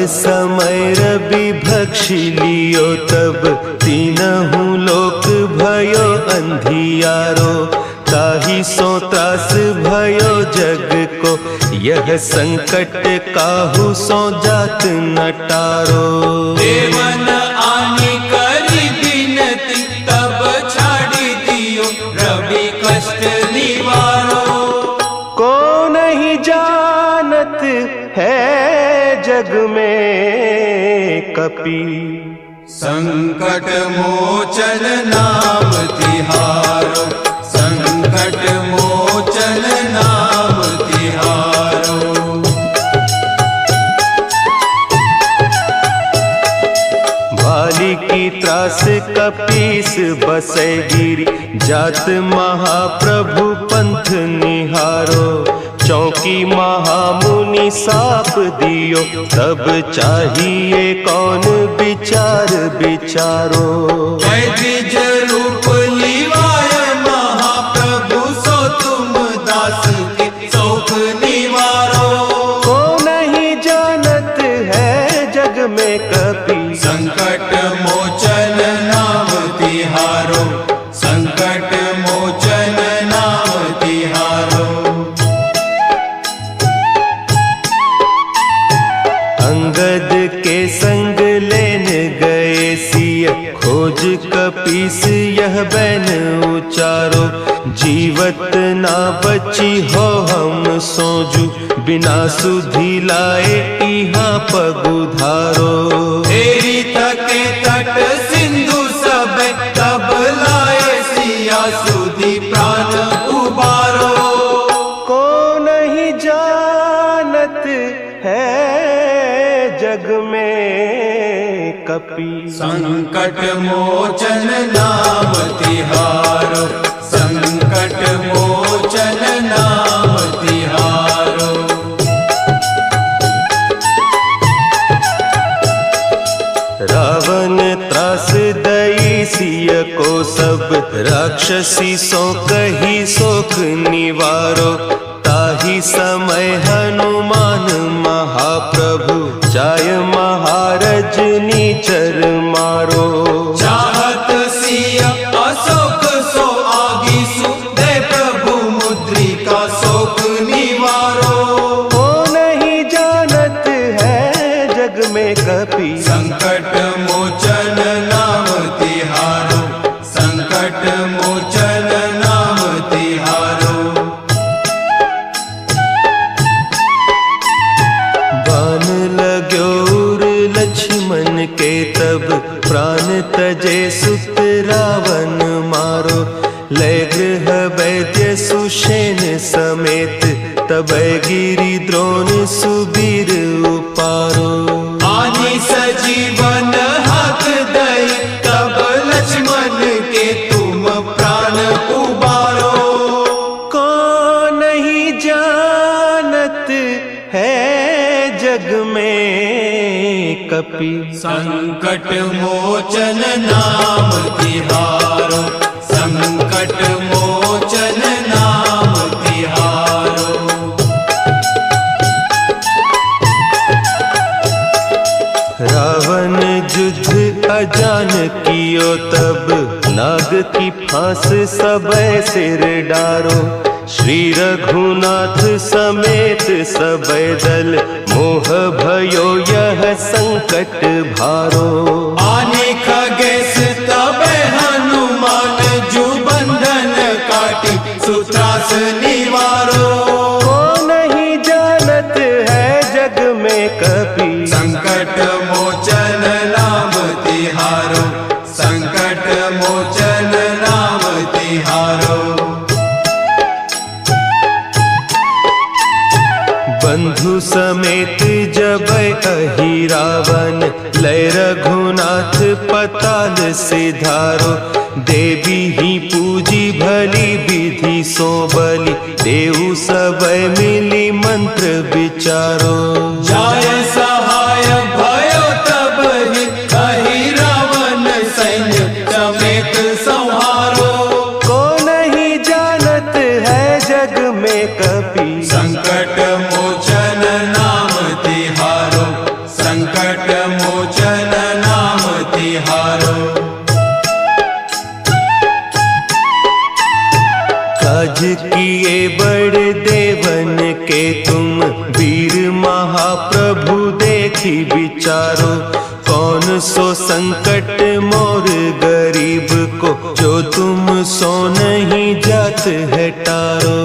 समय रवि भक्षी लियो तब तीनहु लोक भयो अंधियारो। ताहि सो त्रास भयो जग को यह संकट काहू सो जात न टारो। देवन आनी करी बिनती तब छाड़ी दियो रवि कष्ट निवारो। को नहीं जानत है जग में कपि संकट मोचन नाम तिहारो। संकट मोचन नाम तिहारो। भाली की त्रास कपीस बसै गिरी जात महाप्रभु पंथ निहारो। चौकी महामुनि साप दियो तब चाहिए कौन विचार विचारो। द्विज रूप लिवाय महाप्रभु सो तुम दास के शोक निवारो। को नहीं जानत है जग में कपि संकट मोचन नाम तिहारो। संकट मोचन नाम तिहारो। अंगद के संग लेन गए सिय खोज कपीस यह बैन उचारो। जीवत ना बची हो हम सोजू बिना सुधि लाए इहाँ पगुधारो। तेरी थके तट सिंधु सब तब लाए सिया सुधि प्राण उबारो। को नहीं जानत है जग में कपि संकट मोचन नाम तिहारो। संकट मोचन नाम तिहारो। रावण त्रास दई सिय को सब राक्षसी सो कही सोख निवारो। ताहि समय हनुमान महाप्रभु जाय महारज नीचर मारो। चाहत सिय अशोक सो आगी सुदे प्रभु मुद्रिका शोक निवारो। को नहीं जानत है जग में कपि संकट मोचन नाम तिहारो। संकट मोचन नाम तिहारो। बान लाग्यो उर लक्ष्मण के तब प्राण तजे सुत रावण मारो। लय गृह वैद्य सुषेण समेत तब गिरि द्रोण सुबीर उपारो। आनी सजीवन हाथ दई तब लक्ष्मण के तुम प्राण उबारो। को नहीं जानत है जग में कपि संकट मोचन नाम तिहारो। संकट मोचन नाम तिहारो। रावण युद्ध अजान कियो तब नाग की फांस सबे सिर डारो। श्री रघुनाथ समेत सबे दल मोह भयो यह संकट भारो। आने खगेश तबे हनुमान जू बंधन काटी सुत्रास निवारो। को नहीं जानत है जग में कपि संकट मोचन नाम तिहारो। संकट मोचन नाम तिहारो। बंधु समेत जब अहि रावण लय रघुनाथ पताल सिधारो। देवी ही पूजी भली विधि सो बलि देहु सब मिली मंत्र विचारो। जाय सहाय भयो तब ही अहि रावण सैन्य समेत संहारो। को नहीं जानत है जग में कपि संकट मोचन नाम तिहारो। संकट राज किए बड़े देवन के तुम, वीर महाप्रभु देखी विचारो। कौन सो संकट मोर गरीब को, जो तुम सो नहीं जात है टारो।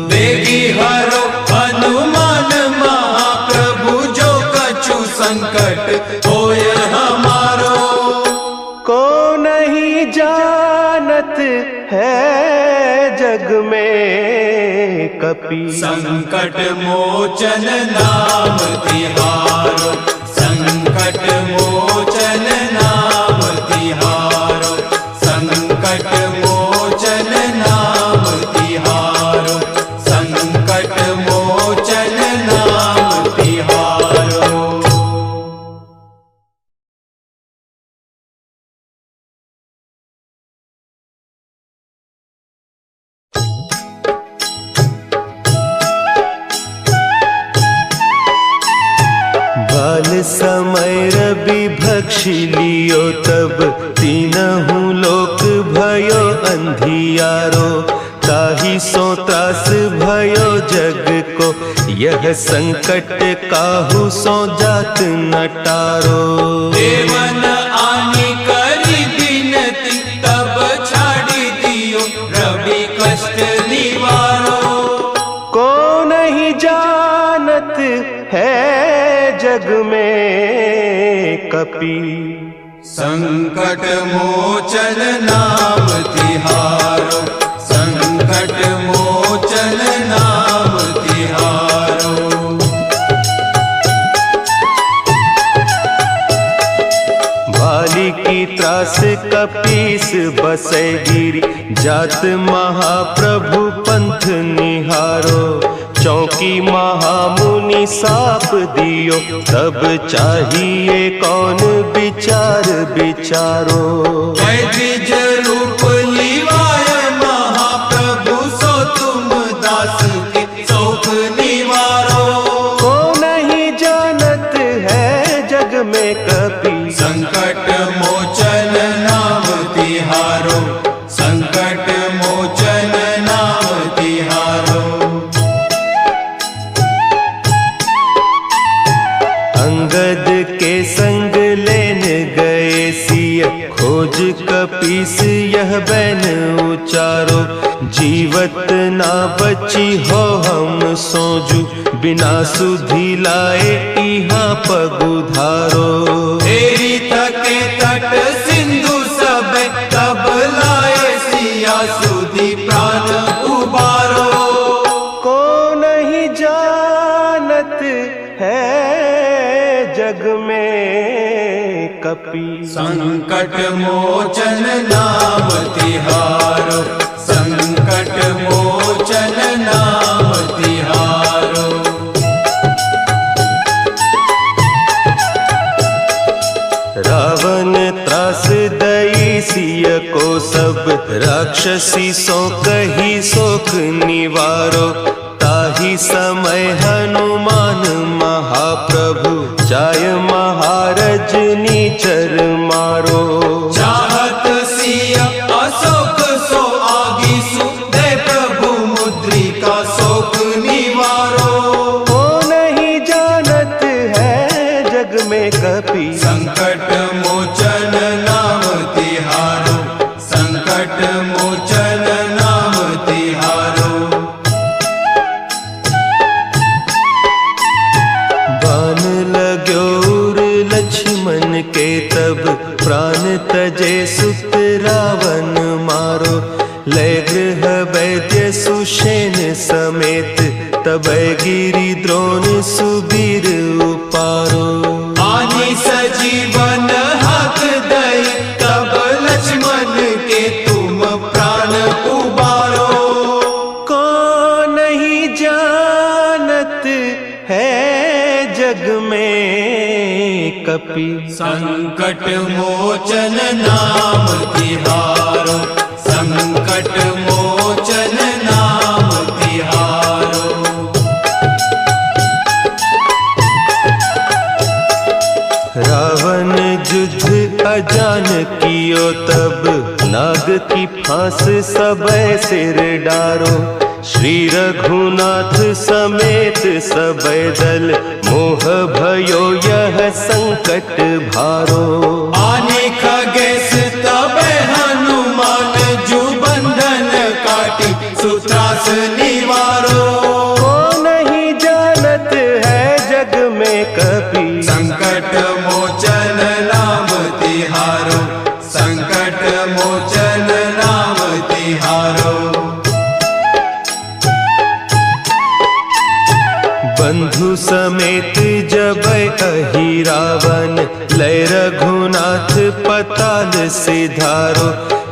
बेगी हरो हनुमान महाप्रभु, जो कछु संकट होय हमारो। को नहीं जानत है जग में कपि, संकट मोचन नाम तिहारो। संकट मोचन नाम तिहारो। संकट मोचन नाम तिहारो। संकट मोचन नाम तिहारो। बाल समय रवि भक्षी लियो, तब तीनहु लोक भयो अंधियारो। ताहि सो त्रास भयो जग को, यह संकट काहू सो जात न टारो। देवन आनी करी बिनती, तब छाड़ी दियो रवि कष्ट निवारो। को नहीं जानत है जग में कपि, संकट मोचन नाम तिहारो। संकट मोचन नाम तिहारो। भाली की त्रास कपीस बसे गिरी, जात महाप्रभु पंथ निहारो। चौकी महामुनि साप दियो, तब चाहिए कौन विचार विचारो। द्विज रूप लिवाय महाप्रभु, सो तुम दास के शोक निवारो। को नहीं जानत है जग में कपि, संकट मोचन नाम तिहारो। संकट मोचन नाम तिहारो। अंगद के संग लेन गए सिय, खोज कपीस यह बैन उचारो। जीवत ना बची हो हम सोजू, बिना सुधि लाए इहाँ पगुधारो। तेरी थके तट सिंधु सब, तब लाए सिया सुधि प्राण उबारो। को नहीं जानत है जग में कपि, संकट मोचन नाम तिहारो। संकट मोचन नाम तिहारो। रावण त्रास दई सिय को, सब राक्षसी सो कही शोक निवारो। ताहि समय हनुमान महाप्रभु, जाय महारज नीचर मारो। चाहत सिया अशोक सो आगीसु, दे प्रभु मुद्रिका शोक निवारो। को नहीं जानत है जग में कपि, संकट मोचन नाम तिहारो। संकट मोचन नाम तिहारो। बान लाग्यो उर लक्ष्मण के, तब प्राण तजे सुत रावण मारो। लय गृह वैद्य सुषेण समेत, तब गिरि द्रोण सुबीर उपारो। आनी सजीवन हक दई, तब लक्ष्मण के तुम प्राण उबारो। को नहीं जानत है जग में कपि, संकट मोचन नाम तिहारो। संकट मोचन नाम तिहारो। रावण युद्ध अजान कियो, तब नाग की फांस सब सिर डारो। श्री रघुनाथ समेत सबै दल, मोह भयो यह संकट भारो। आने खगेश तबे हनुमान, जू बंधन काटी सुत्रास निवारो। को नहीं जानत है जग में कपि, संकट मोचन नाम तिहारो, संकट मोचन नाम तिहारो। बंधु समेत जब अहि रावण, लय रघुनाथ पताल सिधारो।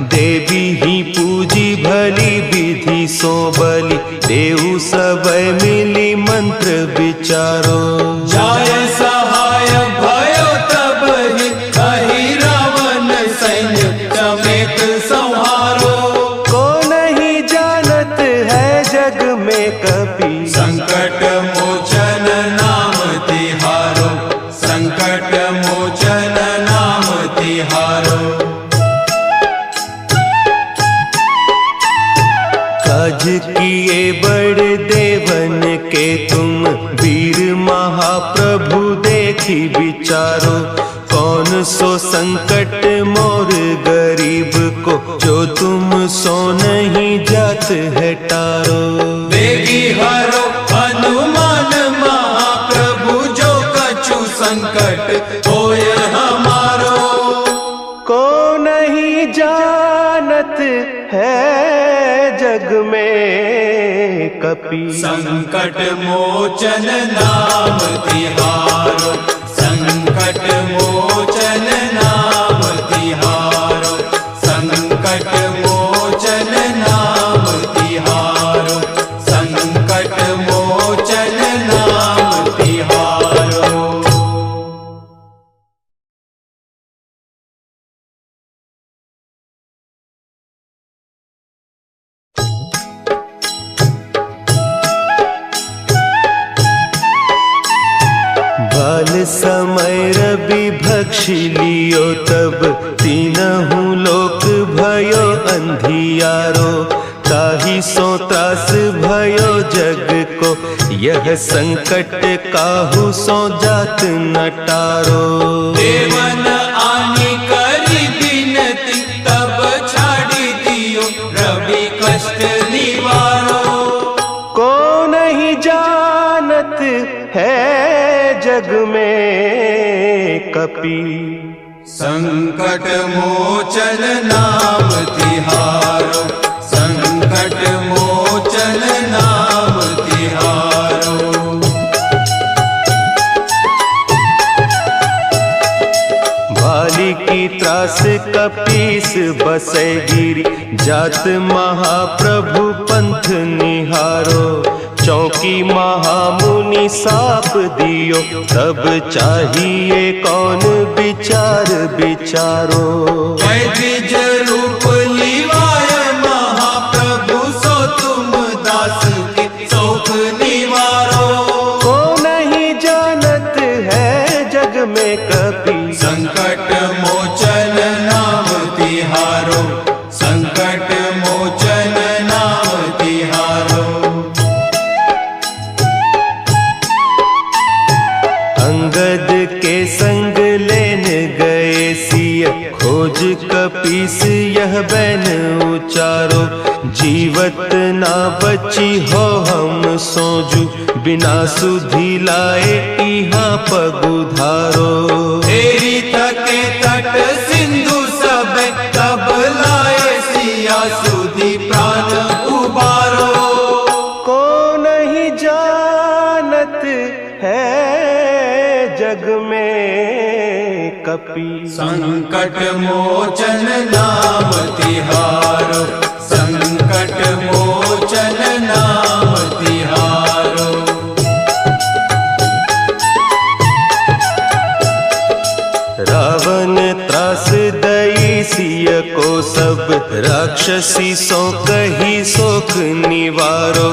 देवी ही पूजी भली विधि सो बलि, देहु सबै मिली मंत्र विचारो। जाय सहाय भयो तब ही, अहि रावण सैन्य समेत संहारो। को नहीं जानत है जग में कपि, संकट मोचन नाम तिहारो, संकट मोचन नाम तिहारो। काज किए बड़ देवन के तुम, वीर महाप्रभु देखी विचारो। कौन सो संकट मोर गरीब को, जो तुम सो नहीं जात है टारो। बेगी हरो हनुमान महाप्रभु, जो कछु संकट होय हमारो। को नहीं जानत है जग में कपि, संकट मोचन नाम तिहारो, संकट मोचन नाम तिहारो, संकट मोचन नाम तिहारो, संकट मोचन नाम तिहारो। बाल समय रवि भक्षि लियो तब, तीनहु लोक भयो अंधियारो। ताहि सो त्रास भयो जग को, यह संकट काहू सो जात न टारो। देवन आनी करी बिनती, तब छाड़ी दियो रवि कष्ट निवारो। को नहीं जानत है जग में कपि, संकट मोचन नाम तिहारो, संकट मोचन नाम तिहारो। भाली की त्रास कपीस बसै गिरी, जात महाप्रभु पंथ निहारो। चौकी महामुनि साप दियो, तब चाहिए कौन विचार विचारो। द्विज रूप लिवाय महाप्रभु, सो तुम दास के शोक निवारो। को नहीं जानत है जग में कपि, संकट मोचन नाम तिहारो, संकट मोचन नाम तिहारो। अंगद के संग लेन गए सिय, खोज कपीस यह बैन उचारो। जीवत ना बची हो हम सोजू, बिना सुधि लाए इहाँ पगुधारो। तेरी थके तट सिंधु सब, तब लाए सिया सुधि प्राण उबारो। को नहीं जानत है जग में कपि, संकट मोचन नाम तिहारो, संकट मोचन नाम तिहारो। रावण त्रास दई सिय को सब, राक्षसी सो कही सोख निवारो।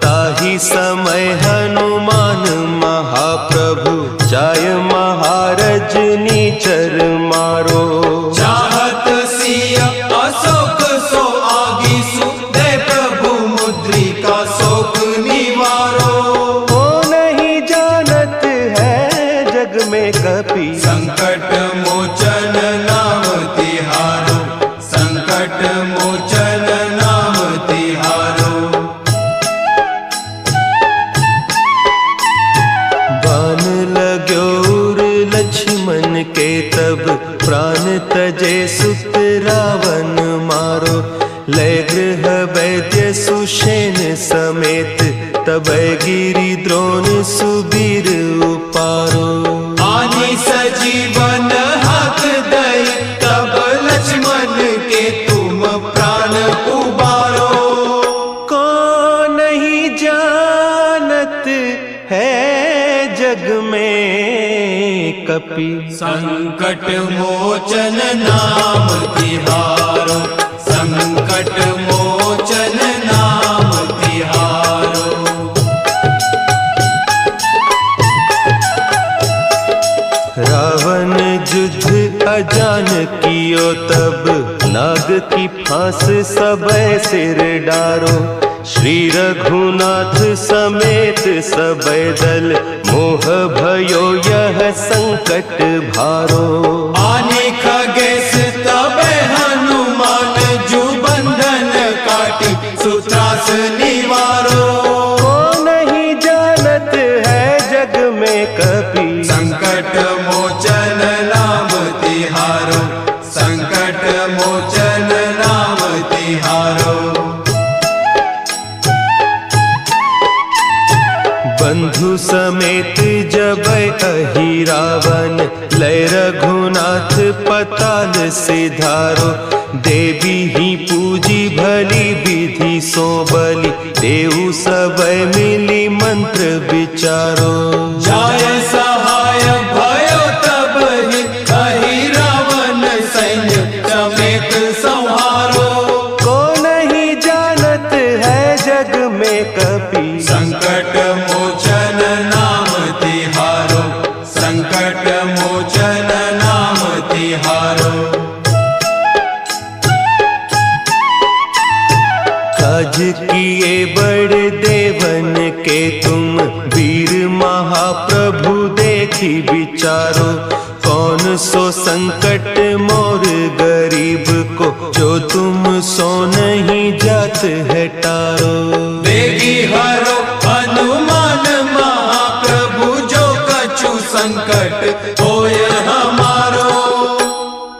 ताहि समय हनुमान महाप्रभु, जाय महारज नीचर मारो। चाहत सिया अशोक सो आगी सु, दे प्रभु मुद्रिका तजे सुत रावण मारो, लय गृह वैद्य सुषेण समेत, तबै गिरि द्रोण सुबीर उपारो। आनी सजीवन हक दई, तब लक्ष्मण के तुम प्राण उबारो। कौन नहीं जानत है जग में कपि, संकट मोचन नाम तिहारो, संकट मोचन नाम तिहारो। रावण युद्ध अजान कियो तब, नाग की फांस सबै सिर डारो। श्री रघुनाथ समेत सबै दल, मोह भयो यह संकट भारो। आने खगेश तबै हनुमान, जु बंधन काटी सुत्रास निवारो। को नहीं जानत है जग में कपि, संकट मोचन नाम तिहारो, संकट मोचन नाम तिहारो। बंधु समेत जबै अहि रावण, लय रघुनाथ पताल सिधारो। देवी ही पूजी भली विधि सो बलि, देहु सबै मिली मंत्र विचारो। जाय सहाय भयो तब ही, अहि रावण सैन्य समेत संहारो। को नहीं जानत है जग में कपि, संकट मोचन नाम तिहारो, संकट मोचन नाम तिहारो। काज किए बड़ देवन के तुम, वीर महाप्रभु देखी विचारो। कौन सो संकट मोर गरीब को, जो तुम सो नहीं जात है टारो। बेगी हरो हनुमान महाप्रभु, जो कछु संकट होय हमारो।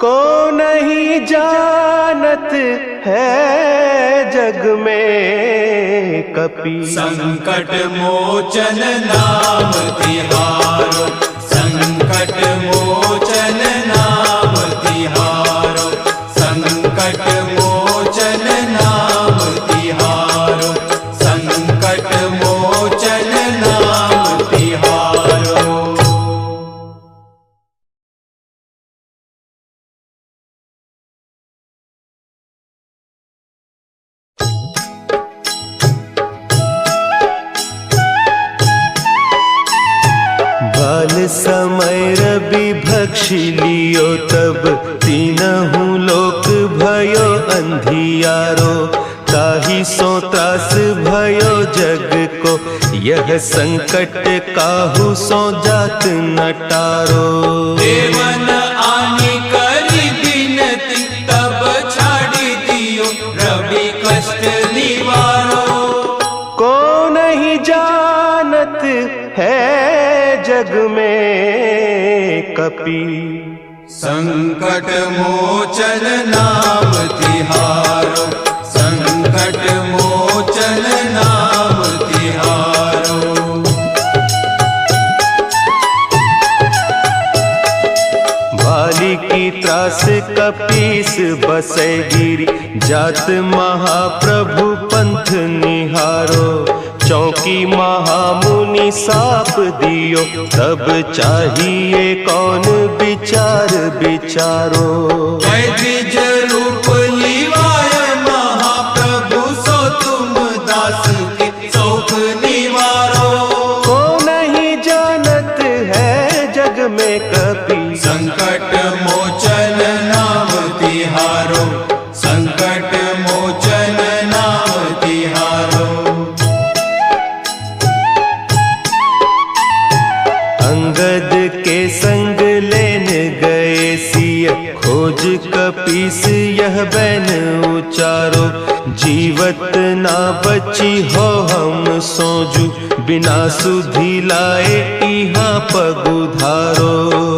को नहीं जानत है जग में कपि, संकट मोचन नाम तिहारो, संकट मोचन नाम तिहारो, संकट मोचन नाम तिहारो, संकट मोचन नाम तिहारो। बाल समय रवि भक्षी लियो तब, तीनहु लोक भयो अंधियारो। ताहि सो त्रास भयो जग को, यह संकट काहू सो जात न टारो। देवन आनी करी बिनती, तब छाड़ी दियो रवि कष्ट निवारो। को नहीं जानत है जग में कपि, संकट मोचन नाम तिहारो, संकट मोचन नाम तिहारो। बाली की त्रास कपीस बसै गिरि, जात महाप्रभु पंथ निहारो। चौकी महामुनि साप दियो, तब चाहिए कौन विचार विचारो। द्विज रूप लिवाय महाप्रभु, सो तुम दास के शोक निवारो। को नहीं जानत है जग में कपि, संकट मोचन नाम तिहारो, संकट मोचन नाम तिहारो। अंगद के संग लेन गए सिय, खोज कपीस यह बैन उचारो। जीवत ना बची हो हम सोजू, बिना सुधि लाए इहाँ पगुधारो।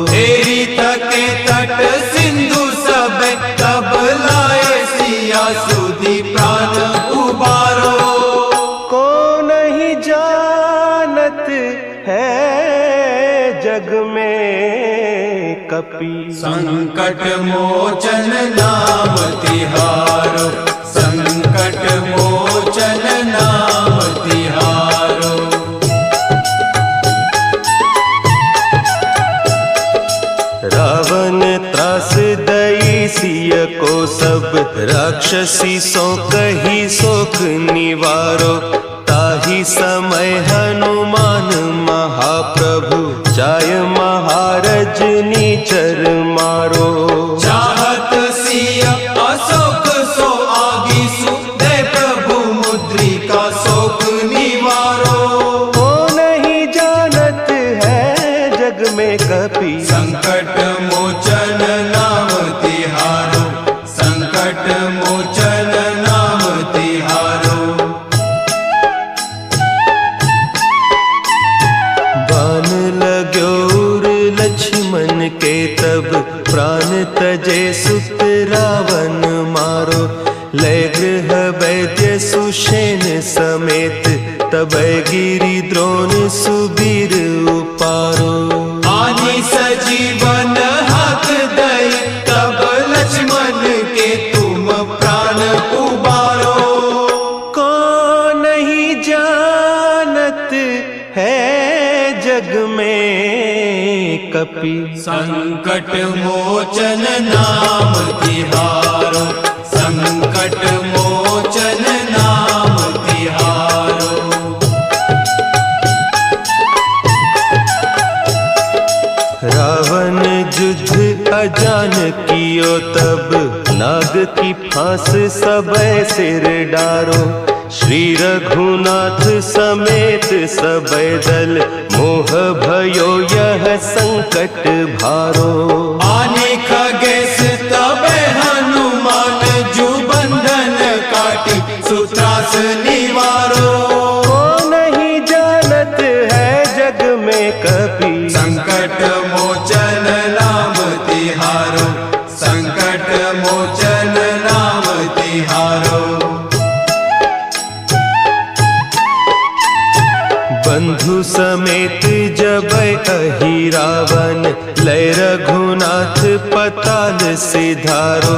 तेरी थके तट सिंधु कपि। संकट मोचन नाम तिहारो, संकट मोचन नाम तिहारो। रावण त्रास दई सिय को सब, राक्षसी सो कही सोख निवारो। ताहि समय हनुमान महाप्रभु, जाय महारज नीचर मारो। चाहत सिय अशोक सो आगीसु, दे प्रभु मुद्रिका शोक निवारो। वो नहीं जानत है जग में कपि, संकट मोचन नाम तिहारो, संकट मोचन नाम तिहारो। बान लाग्यो उर लक्ष्मण के तब, प्राण तजे सुत रावण मारो। लय गृह वैद्य सुषेण समेत, तबै गिरि द्रोण सुबीर उपारो। आनि सजीवन हाथ दई, तब लक्ष्मण के तुम प्राण उबारो। कौन नहीं जानत है जग में कपि, संकट मोचन नाम तिहारो, संकट मोचन नाम तिहारो। रावण युद्ध अजान कियो तब, नाग की फांस सबे सिर डारो। श्री रघुनाथ समेत सबे दल, मोह भयो यह संकट भारो। आने खगेश तबे हनुमान, जु बंधन काटी सुत्रास निवारो। को नहीं जानत है जग में कपि, संकट मोचन नाम तिहारो, संकट मोचन नाम तिहारो। बंधु समेत जब अहि रावण, लय रघुनाथ पताल सिधारो।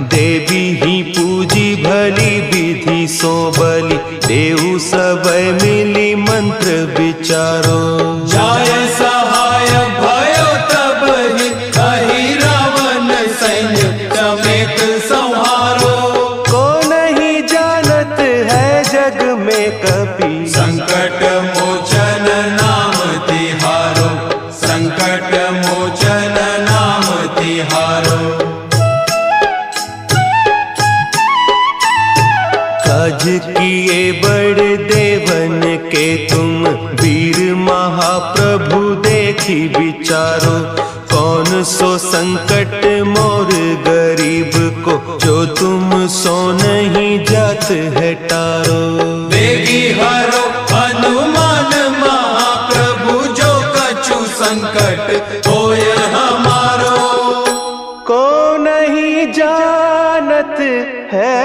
देवी ही पूजी भली विधि सो बलि, देहु सब मिली मंत्र विचारो। जाय सहाय भयो तब ही, अहि रावण सैन्य समेत संहारो। को नहीं जानत है जग में कपि, संकट मोचन नाम तिहारो, संकट मोचन नाम तिहारो। काज किए बड़ देवन के तुम, वीर महाप्रभु देखी विचारो। कौन सो संकट मोर गरीब को, जो तुम सो नहीं जात है टारो। बेगी हरो हनुमान महाप्रभु, जो कछु संकट होय हमारो। को नहीं जानत है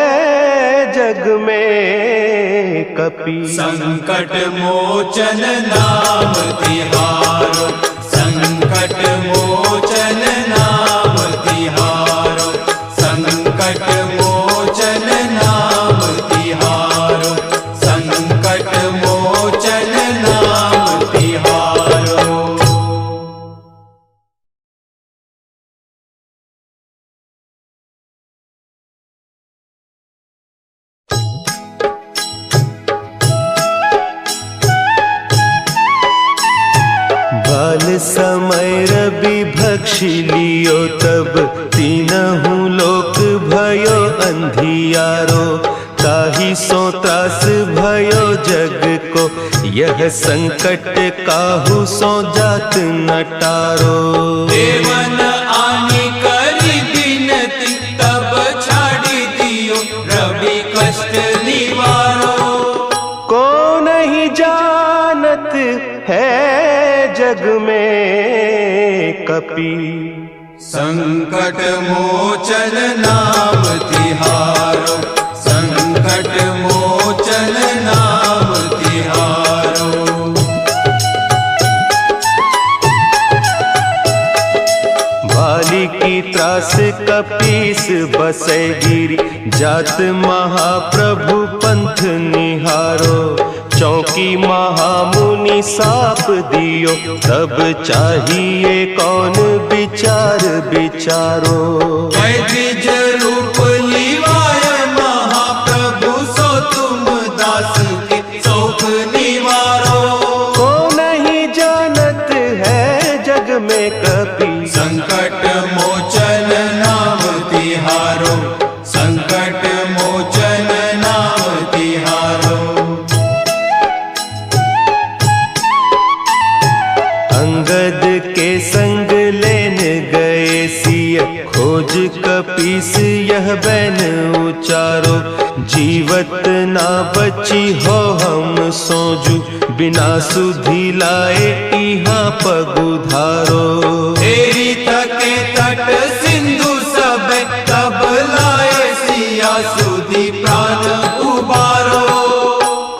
जग में कपि, संकट मोचन नाम तिहारो, संकट मोचन नाम तिहारो, संकट मोचन नाम तिहारो, संकट मोचन नाम तिहारो। बाल समय रवि भक्षी लियो तब, तीनहु लोक भयो अंधियारो। ताहि सो त्रास भयो जग को, यह संकट काहू सो जात न टारो। देवन आनी करी बिनती, तब छाड़ी दियो रवि कष्ट निवारो। को नहीं जानत है जग में कपि, संकट मोचन नाम तिहारो, संकट मोचन नाम तिहारो। जात महाप्रभु पंथ निहारो, चौकी महामुनि साप दियो, तब चाहिए कौन विचार विचारो। द्विज रूप लिवाय महाप्रभु, सो तुम दास के शोक निवारो। को नहीं जानत है जग में कपि, संकट मोचन नाम तिहारो, संकट मोचन नाम तिहारो। अंगद के संग लेन गए सिय, खोज कपीस यह बैन उचारो। जीवत ना बची हो हम सोजू, बिना सुधि लाए इहाँ पगुधारो। तेरी थके तट सिंधु सब, तब लाए सिया सुधि प्राण उबारो।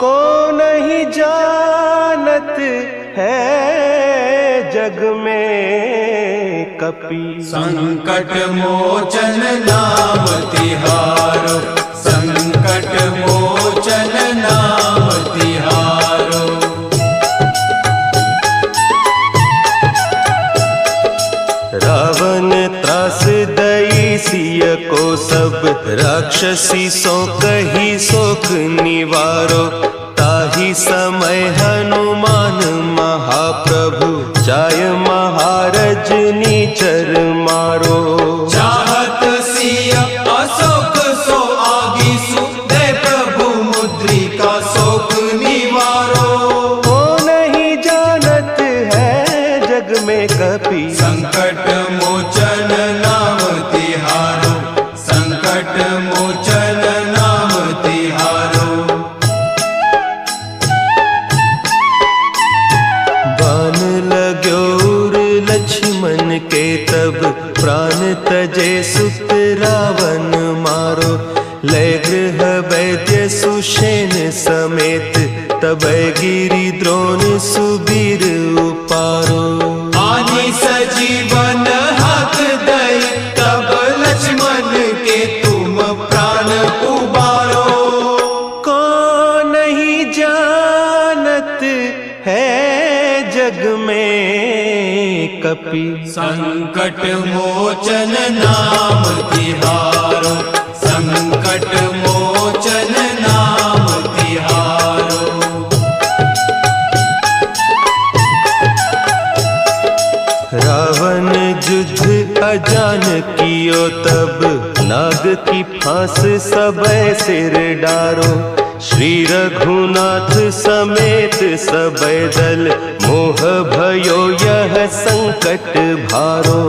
को नहीं जानत है जग में कपि, संकट मोचन नाम तिहारो, संकट मोचन नाम तिहारो। रावण त्रास दई सिय को सब, राक्षसी सो कही सोख निवारो। ताही समय हनुमान महाप्रभु, जाय महारज नीचर मारो। चाहत सिया अशोक सो आगीसु, दे प्रभु मुद्रिका शोक निवारो। को नहीं जानत है जग में कपि, संकट मोचन नाम तिहारो, संकट मोचन नाम तिहारो। बान लाग्यो उर लक्ष्मण के तब, प्राण तजे सुत रावण मारो। लय गृह वैद्य सुषेण समेत, तब गिरि द्रोण सुबीर उपारो। आनी सजीवन हाथ दई, तब लक्ष्मण के तुम प्राण उबारो। को नहीं जानत है जग में कपि, संकट मोचन नाम तिहारो, संकट मोचन नाम तिहारो। रावण युद्ध अजान कियो तब, नाग की फांस सबे सिर डारो। श्री रघुनाथ समेत सबे दल, मोह भयो यह संकट भारो।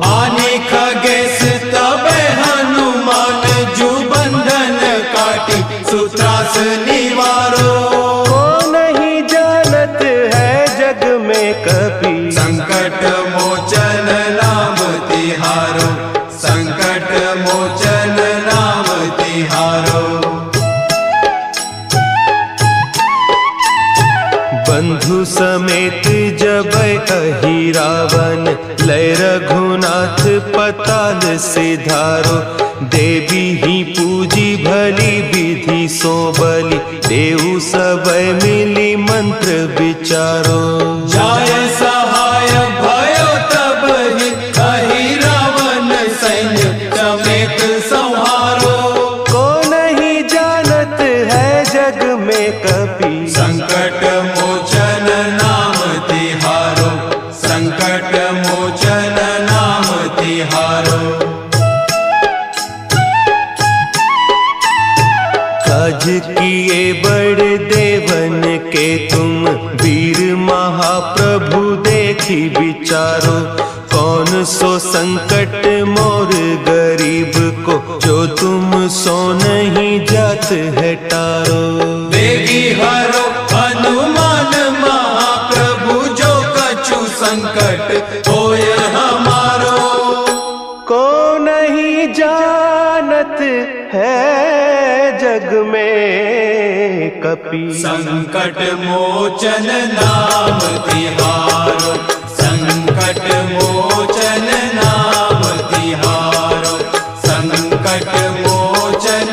आने खगेश तबे हनुमान, जू बंधन काटी सुत्रास निवारो। को नहीं जानत है जग में कपि, संकट मोचन नाम तिहारो, संकट मोचन नाम तिहारो। बंधु समेत जब अहि रावण, लय रघुनाथ पताल सिधारो। देवी ही पूजी भली विधि सो बलि, देहु सब मिली मंत्र विचारो। जाय सहाय भयो तब ही, अहि रावण सैन्य समेत संहारो। को नहीं जानत है जग में कपि, संकट मोचन नाम तिहारो, संकट मोचन नाम तिहारो। काज किए बड़ देवन के तुम, वीर महाप्रभु देखी विचारो। कौन सो संकट मोर गरीब को, जो तुम सो नहीं जात है टारो। देगी हरो हनुमान महाप्रभु, जो कछु संकट होय हमारो। को नहीं जानत है जग में कपि, संकट मोचन नाम तिहारो, संकट मोचन नाम तिहारो, संकट मोचन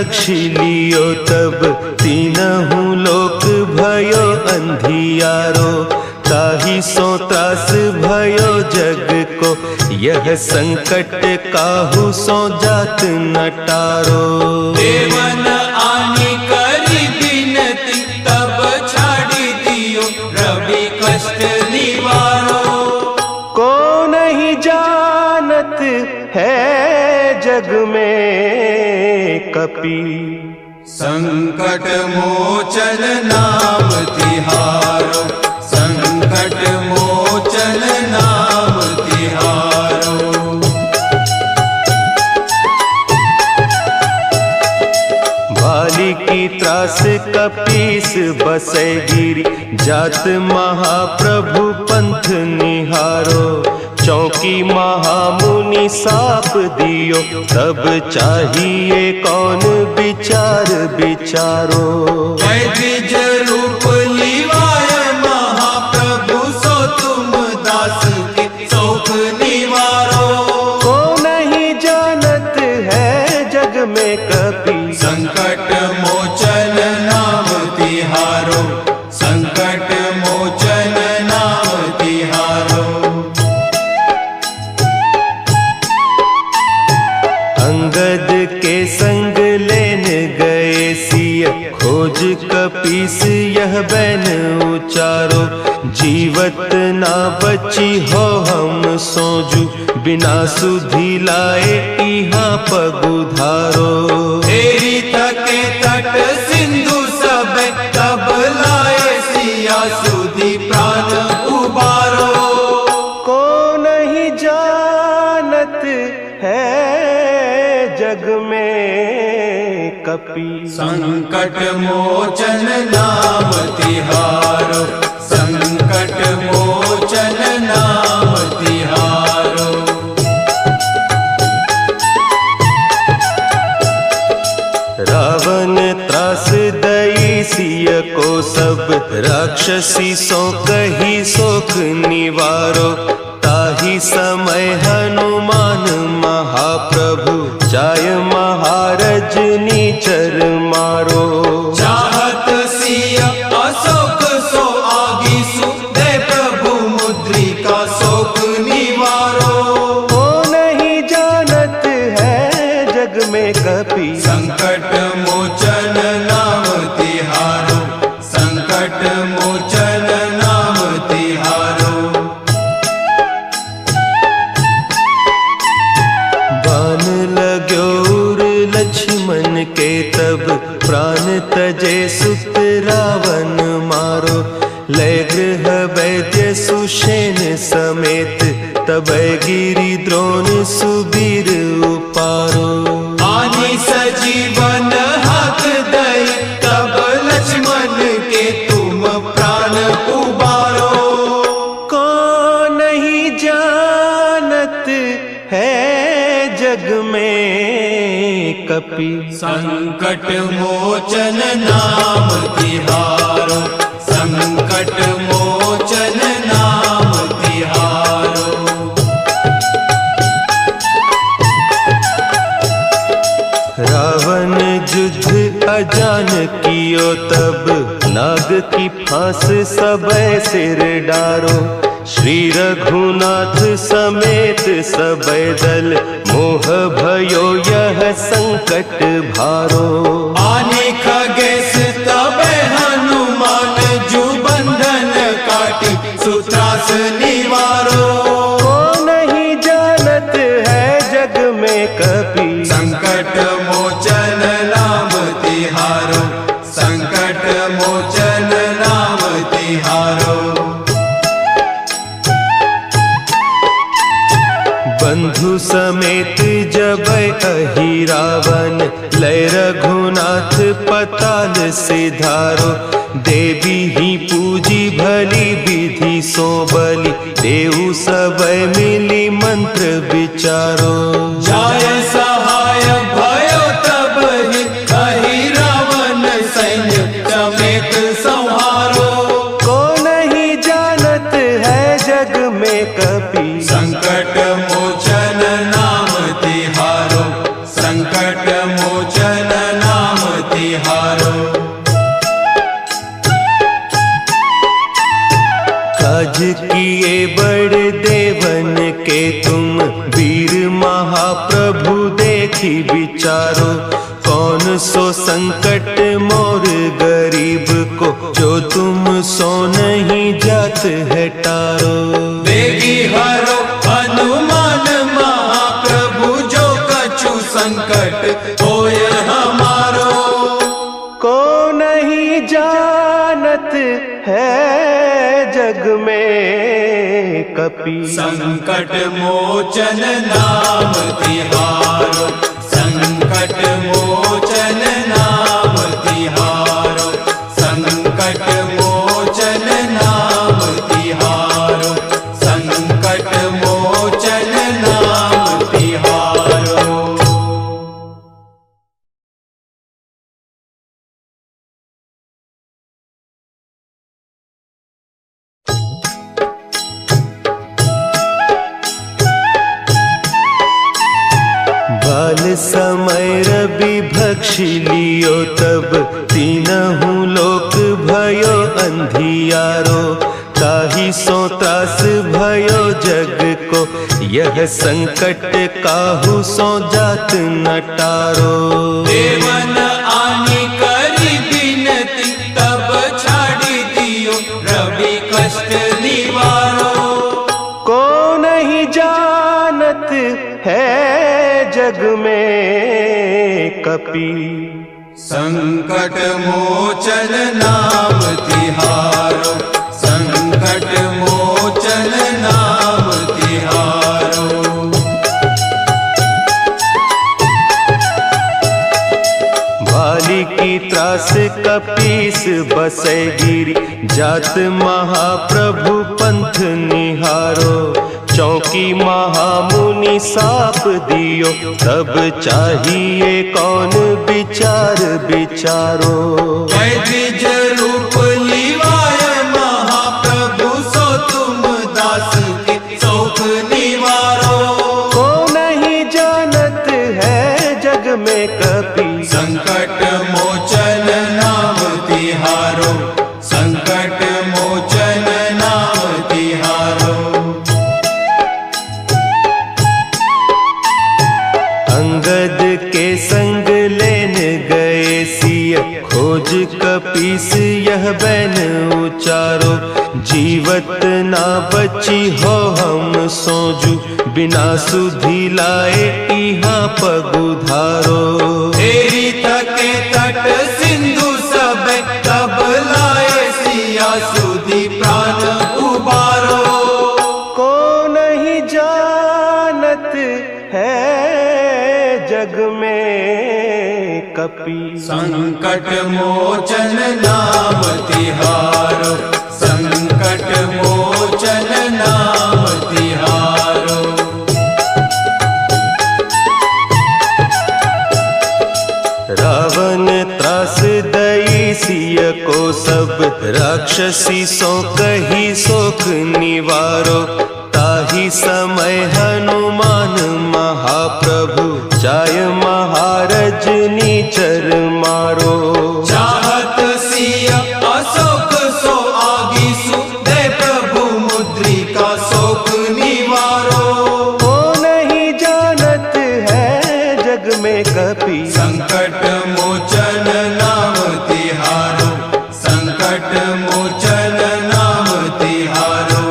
भक्षी लियो तब तीनहु लोक भयो अंधियारो। ताहि सो त्रास भयो जग को यह संकट काहू सो जात न टारो। देवन आनी करी बिनती तब छाड़ी दियो रवि कष्ट निवारो। को नहीं जानत है जग में कपि संकट मोचन नाम तिहारो। संकट मोचन नाम तिहारो। भाली की त्रास कपीस बसे गिरी जात महाप्रभु पंथ निहारो। चौकी महामुनि साप दियो तब चाहिए कौन विचार विचारो। द्विज रूप लिवाय महाप्रभु सो तुम दास के शोक निवारो। को नहीं जानत है जग में कपि संकट मोचन नाम तिहारो। संकट मोचन नाम तिहारो। अंगद के संग लेन गए सिय खोज कपीस यह बैन उचारो। जीवत ना बची हो हम सोजू बिना सुधि लाए इहाँ पगुधारो। तेरी थके तट सिंधु सब तब लाए सिया सुधि प्राण उबारो। को नहीं जानत है जग में कपि संकट मोचन नाम तिहारो। संकट मोचन नाम तिहारो। रावण त्रास दई सिय को सब राक्षसी सो कही सोख निवारो। ताहि समय हनुमान महाप्रभु जाय महारज नीचर मारो। चाहत सिया अशोक सो आगीसु दे प्रभु मुद्रिका शोक निवारो। को नहीं जानत है जग में कपि संकट मोचन नाम तिहारो। संकट मोचन नाम तिहारो। बान लाग्यो उर लक्ष्मण के तब प्राण तजे सुत रावण मारो। लय गृह वैद्य सुषेण समेत तब गिरि द्रोण सुबीर उपारो। आनी सजीवन हाथ दई तब लक्ष्मण के तुम प्राण उबारो। को नहीं जानत है जग में कपि संकट मोचन नाम तिहारो। संकट मोचन नाम तिहारो। रावण युद्ध अजान कियो तब नाग की फांस सबे सिर डारो। श्री रघुनाथ समेत सबे दल मोह भयो यह संकट भारो। आने खगेश तबे हनुमान जू बंधन काटी सुत्रास निवारो। को नहीं जानत है जग में कपि संकट मोचन नाम तिहारो। संकट मोचन नाम तिहारो। बंधु समेत जब अहि रावण लय रघुनाथ पताल सिधारो। देवी ही पूजी भली विधि सो बलि देहु सब मिली मंत्र विचारो। जाय सहाय भयो तब ही अहि रावण सैन्य समेत संहारो। को नहीं जानत है जग में कपि संकट मोचन नाम तिहारो। संकट मोचन नाम विचारो, कौन सो संकट मोर गरीब को, जो तुम सो नहीं जात है टारो। देगी हरो हनुमान महाप्रभु, जो कछु संकट होय हमारो। को नहीं जानत है जग में कपि, संकट मोचन नाम तिहारो, संकट मोचन नाम तिहारो, संकट मोचन नाम तिहारो, संकट मोचन नाम तिहारो। बाल समय रवि भक्षि लियो, तब तीनहु लोक भयो अंधियारो। ताहि सो त्रास भयो जग को, यह संकट काहू सो जात न टारो। देवन आनी करी बिनती, तब छाड़ी दियो रवि कष्ट निवारो। को नहीं जानत है जग में कपि, संकट मोचन नाम तिहारो, संकट मोचन नाम तिहारो। भाली की त्रास कपीस बसै गिरी, जात महाप्रभु पंथ निहारो। चौकी महामुनि साप दियो, तब चाहिए कौन विचार विचारो। द्विज रूप लिवाय महाप्रभु, सो तुम दास के शोक निवारो। को नहीं जानत है जग में कपि, संकट मोचन नाम तिहारो, संकट मोचन नाम तिहारो। अंगद के संग लेन गए सिय, खोज कपीस यह बैन उचारो। जीवत ना बची हो हम सोजू, बिना सुधि लाए इहाँ पगुधारो। तेरी तके तट सिंधु सब, तब लाए सिया सुधि प्राण उबारो। को नहीं जानत है जग में कपि, संकट मोचन नाम तिहारो, संकट मोचन नाम तिहारो। रावण त्रास दई सिय को, सब राक्षसी सो कही शोक निवारो। ताहि समय हनुमान महाप्रभु, जाय महारज नीचर मारो। चाहत सिया अशोक सो आगीसु, दे प्रभु मुद्रिका शोक निवारो। को नहीं जानत है जग में कपि, संकट मोचन नाम तिहारो, संकट मोचन नाम तिहारो।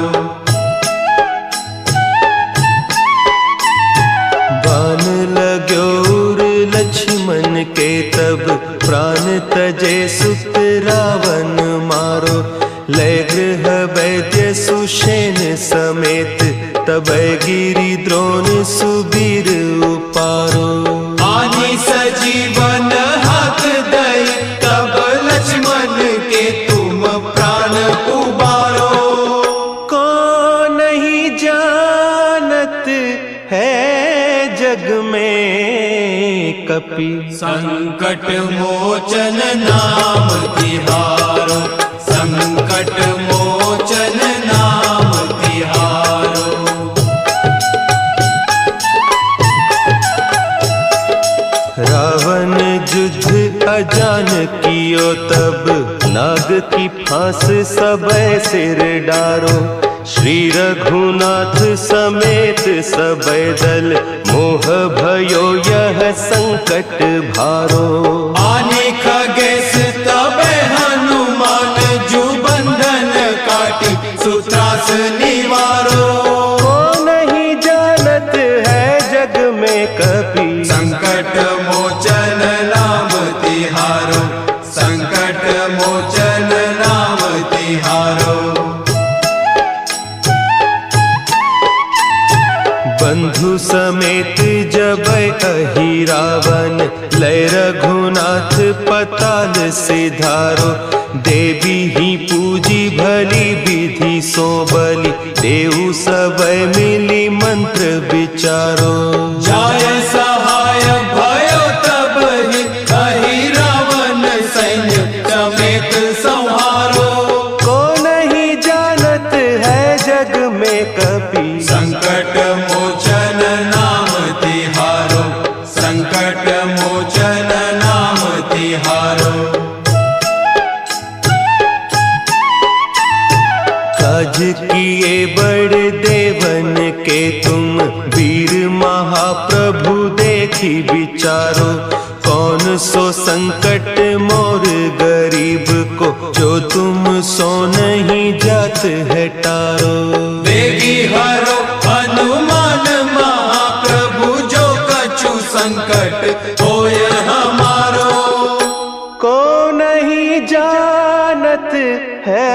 बान लाग्यो उर लक्ष्मण के, तब प्राण तजे सुत रावण मारो। लय गृह वैद्य सुषेण समेत, तब गिरि द्रोण सुबीर उपारो। आनी सजीवन हाथ दई, तब लक्ष्मण के तुम प्राण उबारो। को नहीं जानत है जग में कपि, संकट मोचन नाम तिहारो, संकट मोचन नाम तिहारो। रावण युद्ध अजान कियो, तब नाग की फांस सबय सिर डारो। श्री रघुनाथ समेत सबय दल, मोह भयो यह संकट भारो। आने खगेश तबे हनुमान जू बंधन काटी सुत्रास निवारो। को नहीं जानत है जग में कपि संकट मोचन नाम तिहारो, संकट मोचन नाम तिहारो। बंधु समेत जब अहि रावण लय रघुनाथ पताल सिधारो। देवी ही पूजी भली विधि सो बलि देहु सब मिली मंत्र विचारो। जाय सहाय भयो तब ही अहि रावण सैन्य समेत संहारो। को नहीं जानत है जग में कपि संकट मोचन नाम तिहारो, संकट मोचन नाम तिहारो। काज किए बड़ देवन के तुम वीर महाप्रभु देखी विचारो। कौन सो संकट मोर गरीब को जो तुम सो नहीं जात है टारो। देगी हरो हनुमान महाप्रभु जो कछु संकट होय हमारो। को नहीं जानत है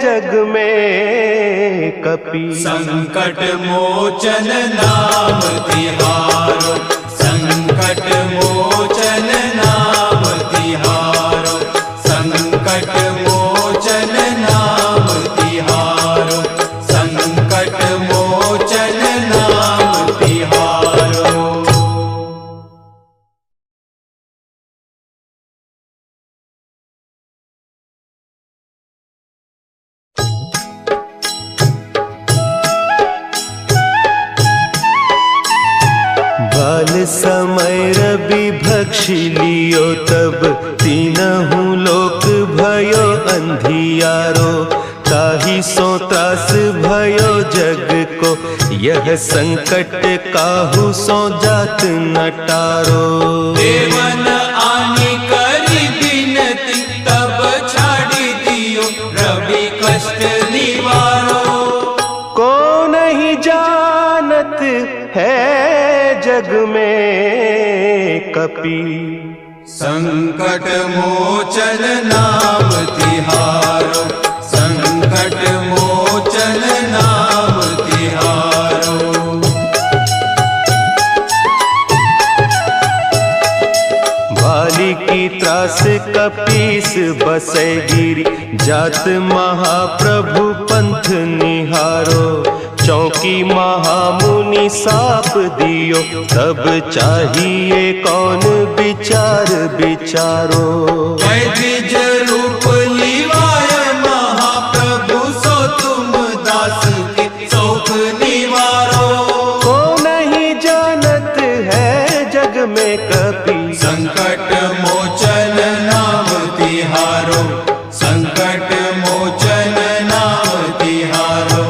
जग में कपि संकट मोचन नाम तिहारो, संकट मोचन नाम तिहारो, संकट मोचन नाम तिहारो, संकट मोचन नाम तिहारो। बाल समय रवि भक्षि लियो तब तीनहु लोक भयो अंधियारो। ताहि सो त्रास भयो जग को यह संकट काहू सो जात न टारो। देवन आनी करी बिनती तब छाड़ी दियो रवि कष्ट निवारो। को नहीं जानत है जग में कपि संकट मोचन नाम तिहारो, संकट मोचन नाम तिहारो। भाली की त्रास कपीस बसै गिरी जात महाप्रभु पंथ निहारो। चौकी महामुनि साप दियो तब चाहिए कौन विचार विचारो। द्विज रूप लिवाय महाप्रभु सो तुम दास के शोक निवारो। को नहीं जानत है जग में कपि संकट मोचन नाम तिहारो, संकट मोचन नाम तिहारो।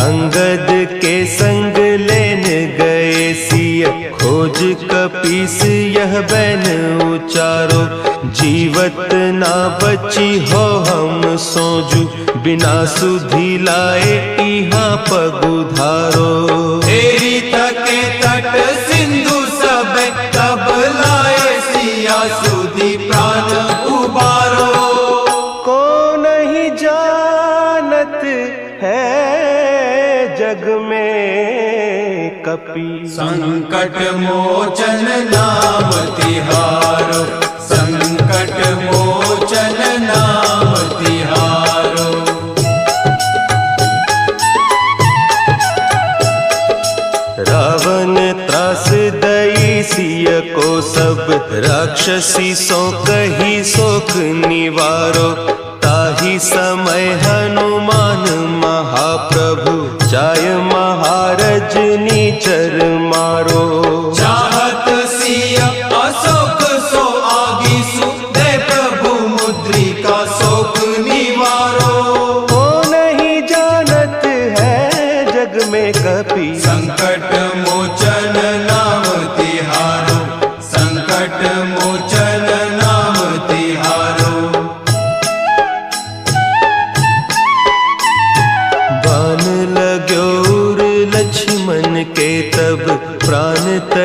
अंगद के संग लेन गए सिय खोज कपीस यह बैन उचारो। जीवत ना बची हो हम सोजू बिना सुधि लाए इहाँ पगुधारो। तेरी थके तट सिंधु सब तब लाए सिया सुधि प्राण उबारो। को नहीं जानत है जग में कपि संकट मोचन नाम तिहारो, संकट मोचन नाम तिहारो। रावण त्रास दई सिय को सब राक्षसी सो कही शोक निवारो। ताहि समय हनुमान महाप्रभु जाय महारज नीचर मारो। चाहत सिया अशोक सो आगी सुदे प्रभु मुद्रिका शोक निवारो। को नहीं जानत है जग में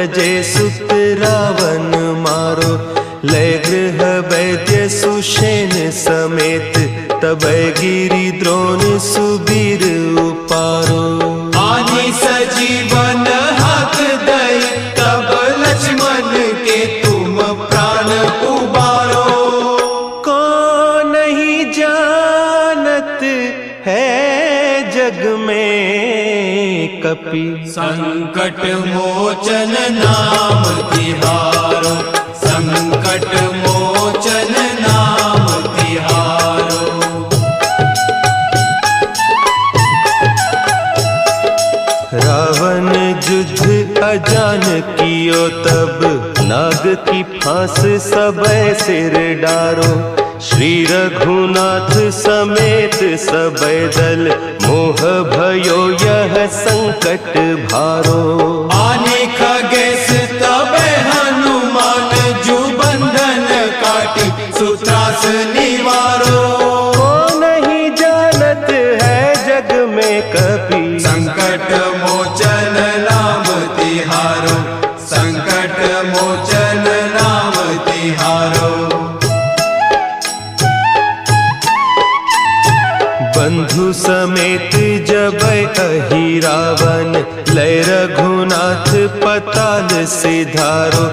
तजे सुत रावण मारो, लय गृह वैद्य सुषेण समेत, तबै गिरि द्रोण सुबीर उपारो। आनी सजीवन हक दई, तब लक्ष्मण के तुम प्राण उबारो। कौन नहीं जानत है जग में कपि, संकट मोचन नाम तिहारो, संकट मोचन नाम तिहारो। रावण युद्ध अजान कियो तब, नाग की फांस सबै सिर डारो। श्री रघुनाथ समेत सबै दल, मोह भयो यह संकट भारो। आने खगेश तबै हनुमान, जु बंधन काटी सुत्रास निवारो। को नहीं जानत है जग में कपि, संकट मोचन नाम तिहारो, संकट मोचन नाम तिहारो। बंधु समेत जबै अहि रावण, लय रघुनाथ पताल सिधारो।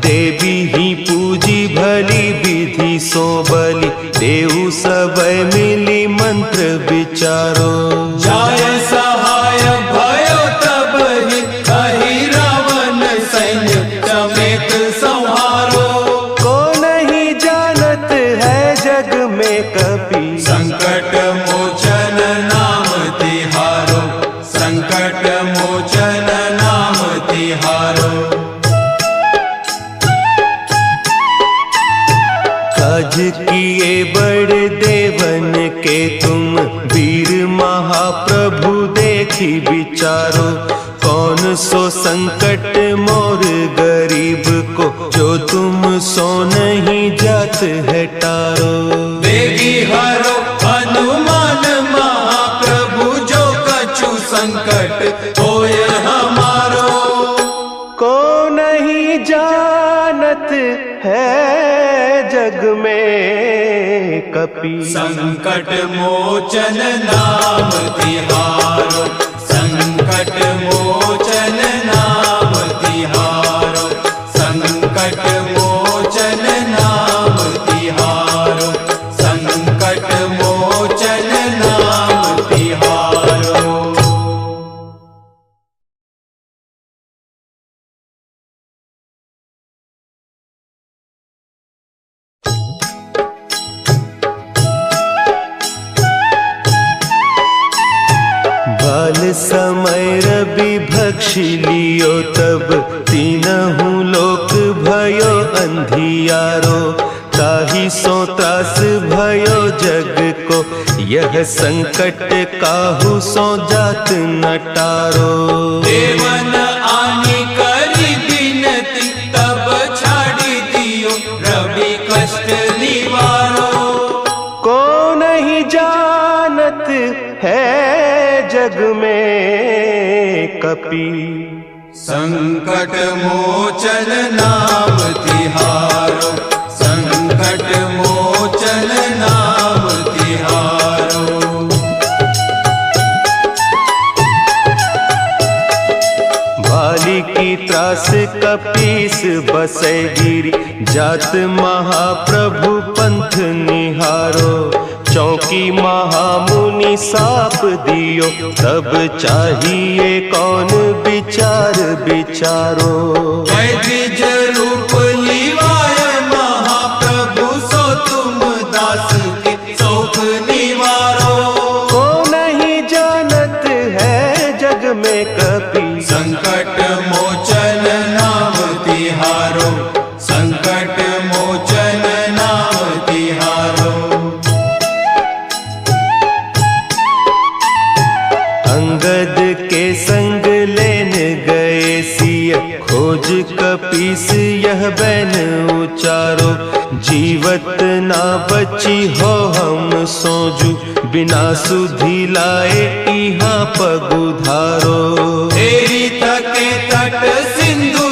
देवी ही पूजी भली विधि सो बलि, देहु सबै मिली मंत्र विचारो। जाय सहाय भयो तब ही, अहि रावण सैन्य समेत संहारो। को नहीं जानत है जग में कपि, संकट मोचन नाम तिहारो, संकट मोचन नाम तिहारो। काज किए बड़ देवन के तुम, वीर महाप्रभु देखी विचारो। कौन सो संकट मोर गरीब को, जो तुम सो नहीं जात है टारो। बेगी हरो हनुमान महाप्रभु, जो कछु संकट होय हमारो। को नहीं जानत है जग में कपि, संकट मोचन नाम तिहारो, संकट मोचन नाम तिहारो, संकट मोचन नाम तिहारो, संकट मोचन नाम तिहारो। बाल समय रवि भक्षी लियो तब, तीनहु लोक भयो अंधियारो। ताहि सो त्रास भयो जग को, यह संकट काहू सो जात न टारो। देवन आनी करी बिनती, तब छाड़ी दियो रवि कष्ट निवारो। को नहीं जानत है जग में कपि, संकट मोचन नाम तिहारो, संकट मोचन नाम तिहारो। भाली की त्रास कपीस बसै गिरि, जात महाप्रभु पंथ निहारो। चौकी महामुनि साप दियो, तब चाहिए कौन विचार विचारो। द्विज रूप लिवाय महाप्रभु, सो तुम दास के शोक निवारो। को नहीं जानत है जग में कपि, संकट मोचन नाम तिहारो, संकट मोचन नाम तिहारो। अंगद के संग लेन गए सिय, खोज कपीस यह बैन उचारो। जीवत ना बची हो हम सोजू, बिना सुधि लाए इहाँ पगुधारो। तेरी तके तट सिंधु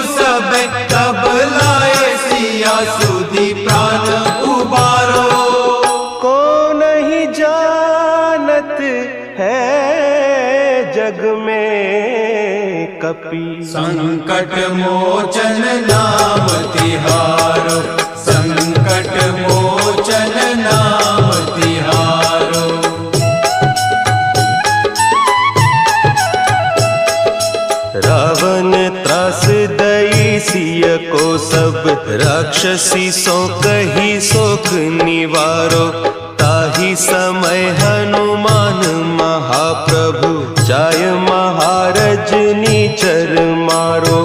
जग में कपि। संकट मोचन नाम तिहारो, संकट मोचन नाम तिहारो। रावण त्रास दई सिय को सब, राक्षसी सो कही सोख निवारो। ताहि समय हनुमान महाप्रभु, जाय महारज नीचर मारो।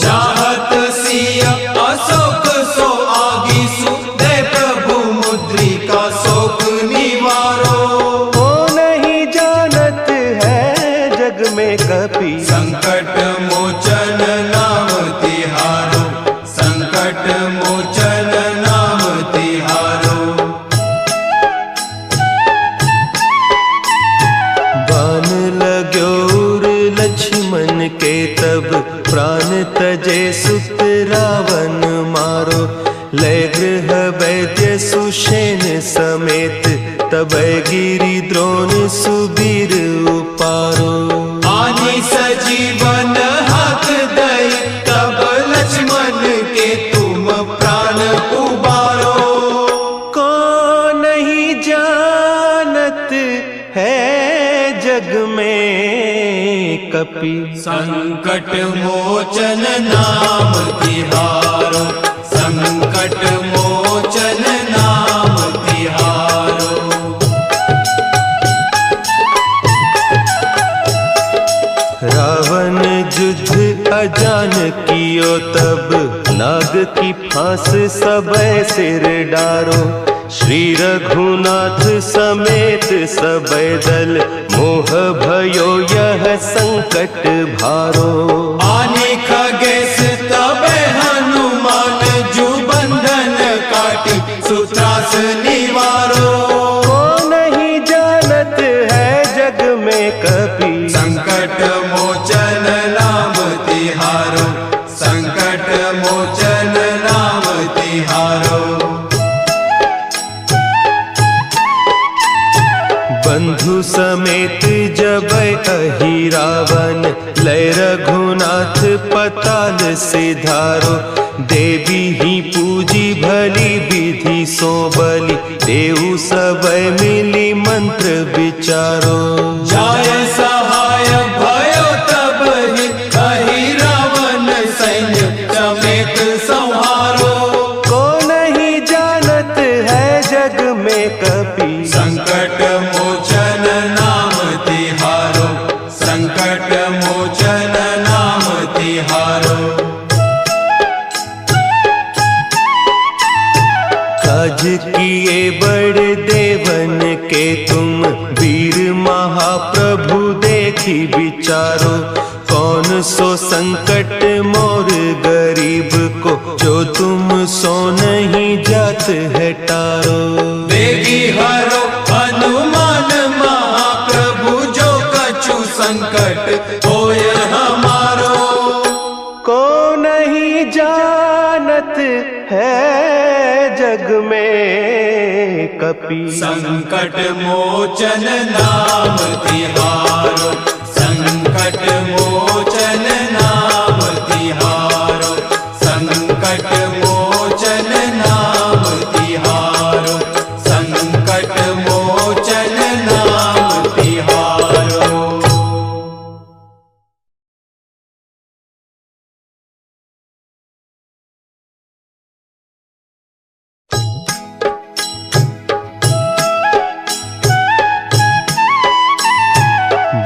चाहत सिय अशोक सो आगीसु, दे प्रभु मुद्रिका शोक निवारो। वो नहीं जानत है जग में कपि, संकट मोचन नाम तिहारो, संकट मोचन नाम तिहारो। बान लाग्यो उर लक्ष्मण के तब, प्राण तजे सुत रावण मारो। लय गृह वैद्य सुषेण समेत, तबै गिरि द्रोण सुबीर उपारो। आनी सजीवन हाथ दई, तब लक्ष्मण के तुम प्राण उबारो। कौन नहीं जानत है जग में कपि, संकट मोचन नाम तिहारो, संकट मोचन नाम तिहारो। रावण युद्ध अजान कियो तब, नाग की फांस सबै सिर डारो। श्री रघुनाथ समेत सबै दल, मोह भयो यह संकट भारो। आने खगेश तबे हनुमान, जु बंधन काटी सुत्रास निवारो। को नहीं जानत है जग में कपि, संकट मोचन नाम तिहारो, संकट मोचन नाम तिहारो। बंधु समेत जबै अहि रावण, लय रघुनाथ पताल सिधारो। देवी ही पूजी भली विधि सो बलि, देहु सबै मिली मंत्र विचारो। जाय सहाय भयो तब ही, अहि रावण सैन्य समेत संहारो। को नहीं जानत है जग में कपि, संकट मोचन नाम तिहारो, संकट मोचन नाम तिहारो। काज किए बड़ देवन के तुम, वीर महाप्रभु देखी विचारो। कौन सो संकट मोर गरीब को, जो तुम सो नहीं जात है टारो। बेगी हरो हनुमान महाप्रभु, जो कछु संकट होय हमारो। को नहीं जानत है जग में कपि, संकट मोचन नाम तिहारो, संकट मोचन नाम तिहारो, संकट मोचन नाम तिहारो, संकट मोचन नाम तिहारो।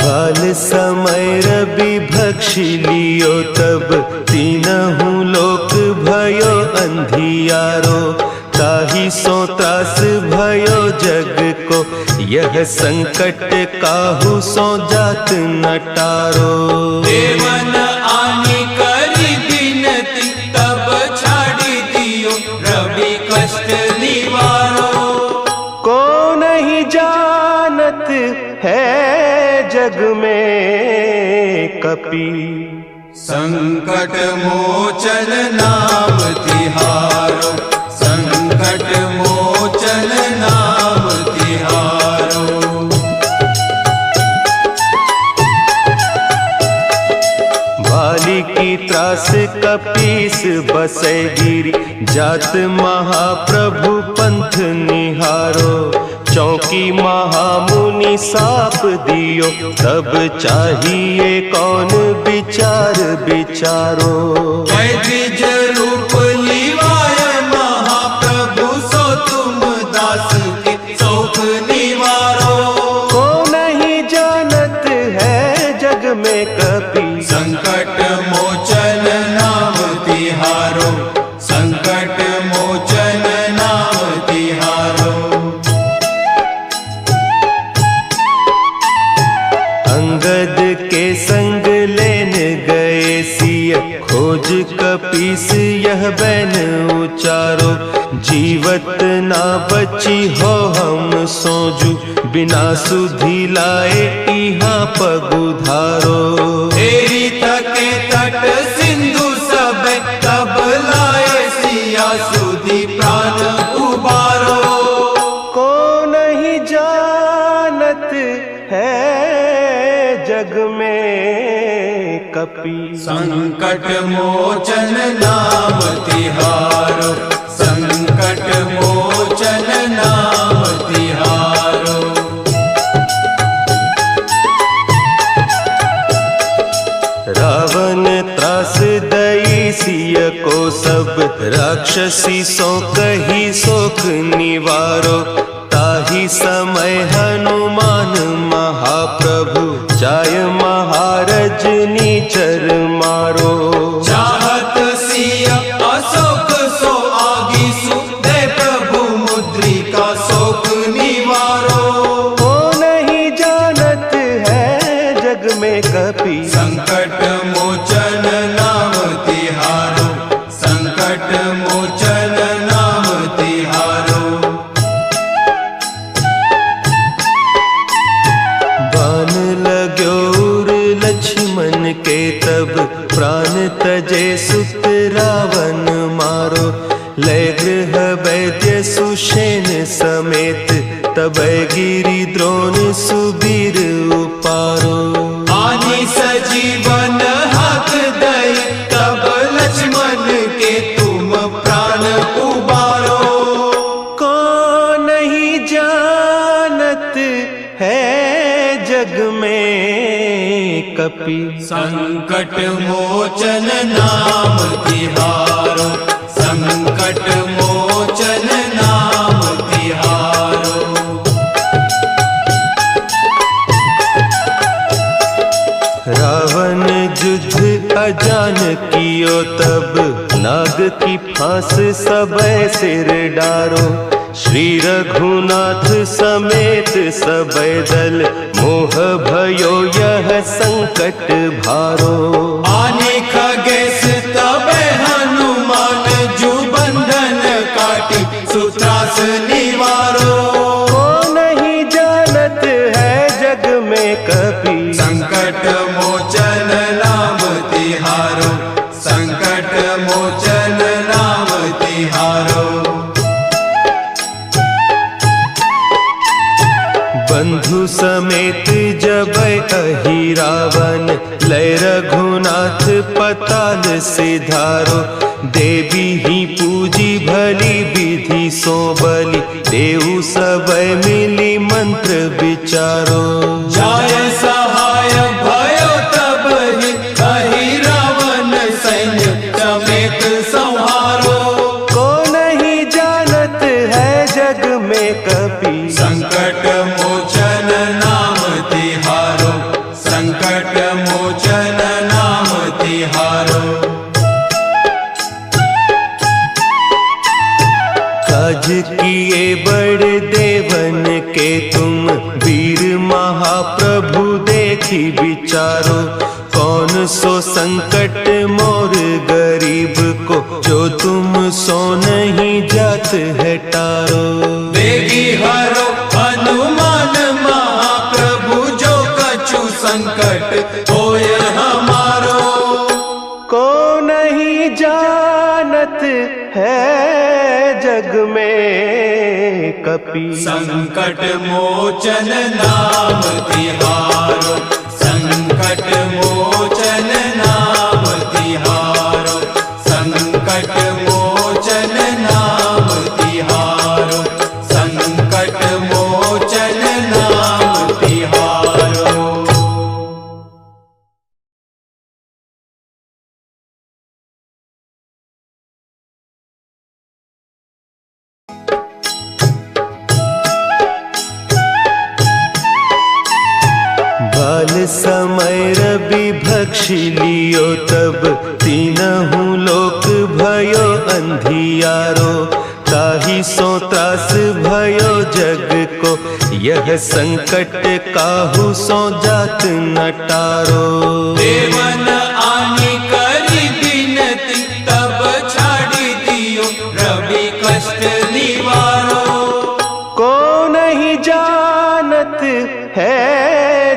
बाल समय रवि भक्षी लियो तब, तीनहु लोक भयो अंधियारो। ताहि सो त्रास भयो जग को, यह संकट काहू सो जात न टारो। देवन आनी करी बिनती, तब छाड़ी दियो रवि कष्ट निवारो। को नहीं जानत है जग में कपि, संकट मोचन नाम तिहारो, संकट मोचन नाम तिहारो। त्रास कपीस बसै गिरी, जात महाप्रभु पंथ निहारो, चौकी महामुनि साप दियो, तब चाहिए कौन विचार विचारो। द्विज रूप लिवाय महाप्रभु, सो तुम दास के शोक निवारो। को नहीं जानत है जग में कपि, संकट मोचन नाम तिहारो, संकट मोचन नाम तिहारो। अंगद के संग लेन गए सिय, खोज कपीस यह बैन उचारो, जीवत ना बची हो हम सोजू, बिना सुधि लाए इहाँ पगुधारो। तेरी तके तट सिंधु सब, तब लाए सिया सुधि प्राण उबारो। को नहीं जानत है जग में कपि, संकट मोचन नाम तिहारो, संकट मोचन नाम तिहारो। रावण त्रास दई सिय को सब, राक्षसी सो कही शोक निवारो, ताही समय हनुमान महाप्रभु, जाय महारज नीचर मारो। चाहत सिया अशोक सो आगी सु, दे प्रभु मुद्रिका शोक निवारो। को नहीं जानत है जग में कपि, संकट मोचन नाम तिहारो, संकट मोचन नाम तिहारो। बान लाग्यो उर लक्ष्मण के, तब प्राण तजे सुत रावण मारो, लय गृह वैद्य सुषेण समेत, तब गिरि द्रोण सुबीर उपारो। आनी सजीवन हाथ दई, तब लक्ष्मण के तुम प्राण उबारो। को नहीं जानत है जग में कपि, संकट मोचन नाम तिहारो, संकट मोचन नाम तिहारो। रावण युद्ध अजान कियो, तब नाग की फांस सबै सिर डारो, श्री रघुनाथ समेत सबै दल, मोह भयो यह संकट भारो। आने खगेश तब हनुमान, जु बंधन काटी सुत्रास निवारो। को नहीं जानत है जग में कपि, संकट मोचन नाम तिहारो, संकट मोचन नाम तिहारो। बंधु समेत जब अहि रावण, लय रघुनाथ पताल सिधारो, देवी ही पूजी भली विधि सो बलि, देहु सब मिली मंत्र विचारो। जाय सहाय भयो तब ही, अहि रावण सैन्य समेत संहारो। को नहीं जानत है जग में कपि, संकट मोचन नाम तिहारो, संकट मोचन नाम तिहारो। काज किए बड़ देवन के तुम, वीर महाप्रभु देखी विचारो, कौन सो संकट मोर गरीब को, जो तुम सो नहीं जात है टारो। बेगी हरो हनुमान महाप्रभु, जो कछु संकट होय हमारो। को नहीं जानत है जग में कपि, संकट मोचन नाम तिहारो, संकट मोचन नाम तिहारो। काल समय रवि भक्षी लियो तब तीनहु लोक भयो अंधियारो ताहि सो त्रास भयो जग को यह संकट काहू सो जात न टारो। देवन आनी करी बिनती तब छाड़ी दियो रवि कष्ट निवारो। को नहीं जानत है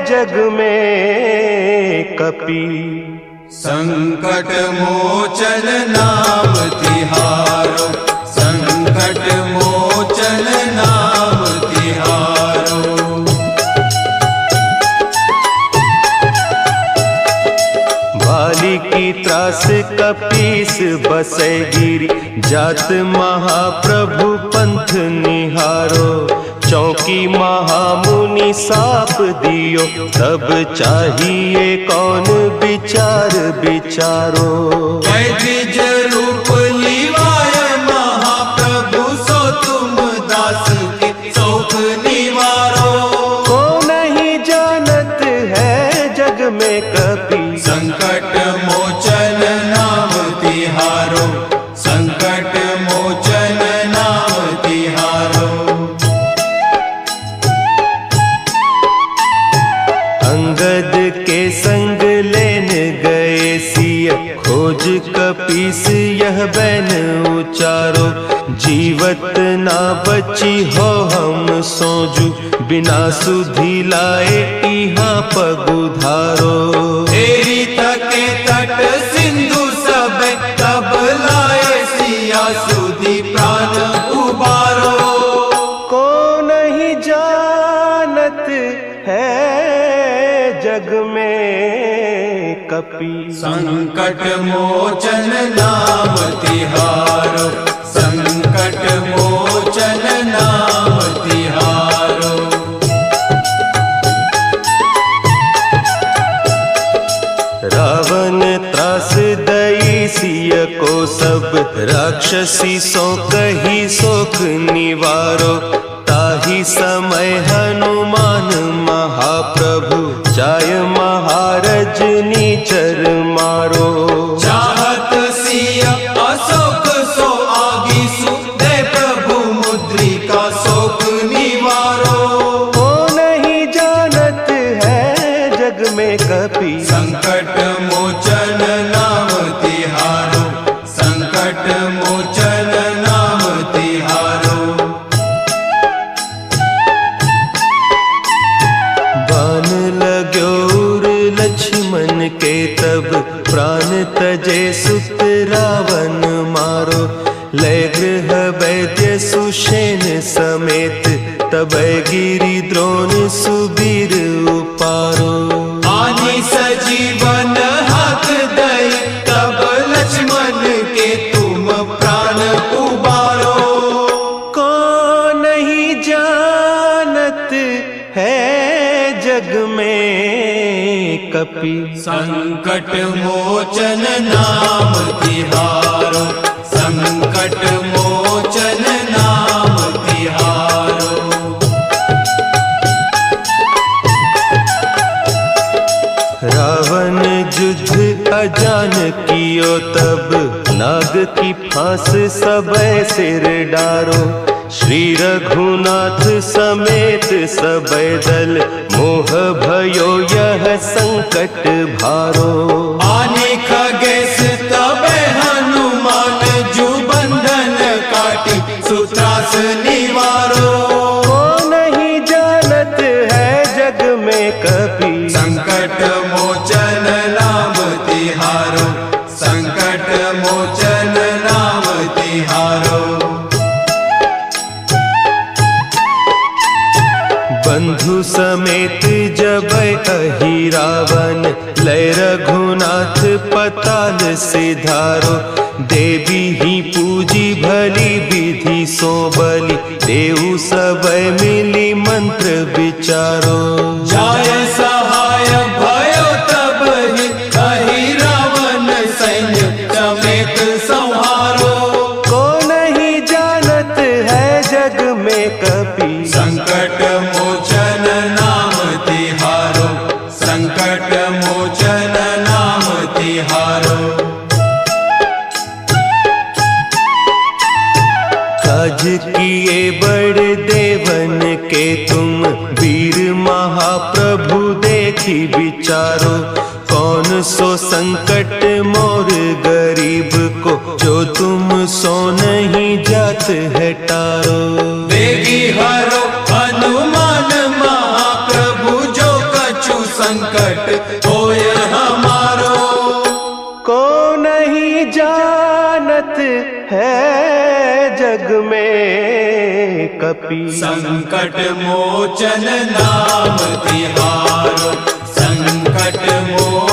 जग में कपि संकट मोचन नाम तिहारो। संकट मोचन नाम तिहारो। बाली की त्रास कपीस बसै गिरी जात महाप्रभु पंथ निहारो। चौकी महामुनि साप दियो तब चाहिए कौन विचार विचारो। द्विज रूप लिवाय महाप्रभु सो तुम दास के शोक निवारो। को नहीं जानत है जग में कपि संकट मोचन नाम तिहारो। संकट मोचन नाम तिहारो। अंगद के संग लेन गए सिय खोज कपीस यह बैन उचारो। जीवत ना बची हो हम सोजू बिना सुधि लाए इहाँ पगुधारो। तेरी थके तट सिंधु सब तब लाए सिया सुधि प्राण उबारो। को नहीं जानत है जग में कपि संकट मोचन नाम तिहारो। संकट मोचन नाम तिहारो। रावण त्रास दई सिय को सब राक्षसी सो कही सोख निवारो। ताहि समय हनुमान महाप्रभु जाय महारज नीचर मारो। चाहत सिया अशोक सो आगीसु दे प्रभु मुद्रिका शोक निवारो। को नहीं जानत है जग में कपि संकट मोचन नाम तिहारो। संकट मोचन नाम तिहारो। बान लाग्यो उर लक्ष्मण के तब प्राण तजे सुत रावण मारो। लय गृह वैद्य सुषेण समेत तब गिरि द्रोण सुबीर उपारो। आनी सजीवन हक दई तब लक्ष्मण के तुम प्राण उबारो। को नहीं जानत है जग में कपि संकट मोचन नाम तिहारो। संकट मोचन नाम तिहारो। रावण युद्ध अजान कियो तब नाग की फांस सबे सिर डारो। श्री रघुनाथ समेत सबे दल मोह भयो यह संकट भारो। आने खगेश तबे हनुमान जू बंधन काटी सुत्रास निवारो। को नहीं जानत है जग में कपि संकट मोचन नाम तिहारो। संकट मोचन नाम तिहारो। बंधु समेत जब अहि रावण लय रघुनाथ पताल सिधारो। देवी ही पूजी भली विधि सो बलि देऊ सब मिली मंत्र विचारो। जाय सहाय भयो तब ही कही रावण सैन्य समेत संहारो। को नहीं जानत है जग में कपि संकट मोचन नाम तिहारो। किए बड़े देवन के तुम वीर महाप्रभु देखी विचारो। कौन सो संकट मोर गरीब को जो तुम सो नहीं जात है टारो। देगी हरो हनुमान महाप्रभु जो कछु संकट होय हमारो। को नहीं जानत है जग में कपि संकट मोचन नाम तिहारो। संकट मोचन